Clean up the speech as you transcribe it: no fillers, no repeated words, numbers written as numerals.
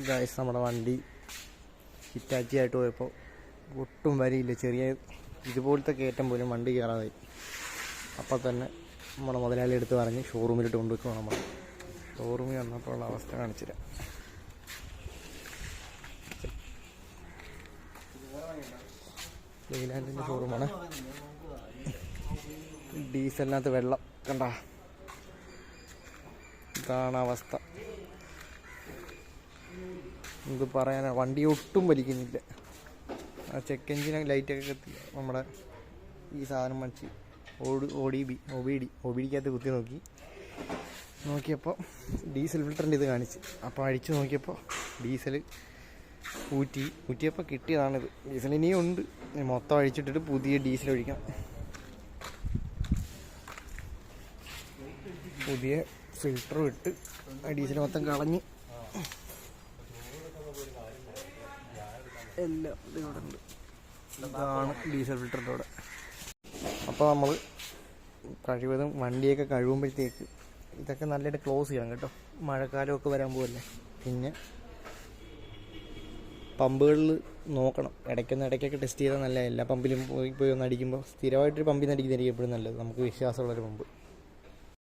Guys നമ്മുടെ വണ്ടി Hitachi ആയിട്ട് പോയപ്പോൾ ഒട്ടും വരിയില്ല. ചെറിയ ഇതുപോലത്തെ കയറ്റം പോലും വണ്ടി കയറാതായി. അപ്പോൾ തന്നെ നമ്മുടെ മുതലാളി എടുത്ത് പറഞ്ഞ് ഷോറൂമിലിട്ട് കൊണ്ടുവയ്ക്കുക. നമ്മൾ ഷോറൂമിൽ വന്നപ്പോൾ ഉള്ള അവസ്ഥ കാണിച്ചില്ല. ലൈലാൻഡിൻ്റെ ഷോറൂമാണ്. ഡീസലിനകത്ത് വെള്ളം കണ്ട, ഇതാണ് അവസ്ഥ. എന്ത് പറയാനാ, വണ്ടി ഒട്ടും വലിക്കുന്നില്ല. ആ ചെക്ക് എഞ്ചിന് ലൈറ്റൊക്കെ കത്തി നമ്മുടെ ഈ സാധനം മണിച്ച് ഒബിഡിക്കകത്ത് കുത്തി നോക്കിയപ്പോൾ ഡീസൽ ഫിൽറ്ററിൻ്റെ ഇത് കാണിച്ച്. അപ്പോൾ അഴിച്ച് നോക്കിയപ്പോൾ ഡീസൽ ഊറ്റിയപ്പോൾ കിട്ടിയതാണിത്. ഡീസൽ ഇനിയും ഉണ്ട്. മൊത്തം അഴിച്ചിട്ടിട്ട് പുതിയ ഡീസൽ ഒഴിക്കണം. പുതിയ ഫിൽറ്ററും ഇട്ട് ആ ഡീസൽ മൊത്തം കളഞ്ഞ് എല്ലാം ഇവിടെ ഉണ്ട്. ഇതാണ് ഡീസൽ ഫിൽറ്ററിൻ്റെ അവിടെ. അപ്പോൾ നമ്മൾ കഴിവതും വണ്ടിയൊക്കെ കഴുകുമ്പോഴത്തേക്ക് ഇതൊക്കെ നല്ലതായിട്ട് ക്ലോസ് ചെയ്യണം കേട്ടോ. മഴക്കാലമൊക്കെ വരാൻ പോകല്ലേ. പിന്നെ പമ്പുകളിൽ നോക്കണം, ഇടയ്ക്കൊക്കെ ടെസ്റ്റ് ചെയ്താൽ നല്ല. എല്ലാ പമ്പിലും പോയി ഒന്ന് അടിക്കുമ്പോൾ സ്ഥിരമായിട്ടൊരു പമ്പിൽ നിന്ന് അടിക്കുന്നതായിരിക്കും എപ്പോഴും നല്ലത്, നമുക്ക് വിശ്വാസമുള്ളൊരു പമ്പ്.